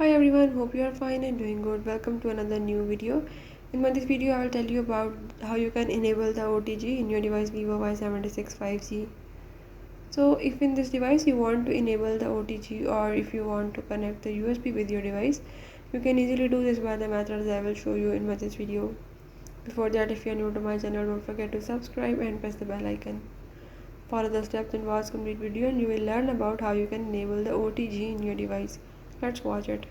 Hi everyone, hope you are fine and doing good. Welcome to another new video. In this video, I will tell you about how you can enable the OTG in your device Vivo Y76 5G. So if in this device you want to enable the OTG, or if you want to connect the USB with your device, you can easily do this by the methods I will show you in this video. Before that, if you are new to my channel, don't forget to subscribe and press the bell icon. Follow the steps and watch complete video and you will learn about how you can enable the OTG in your device. Let's watch it.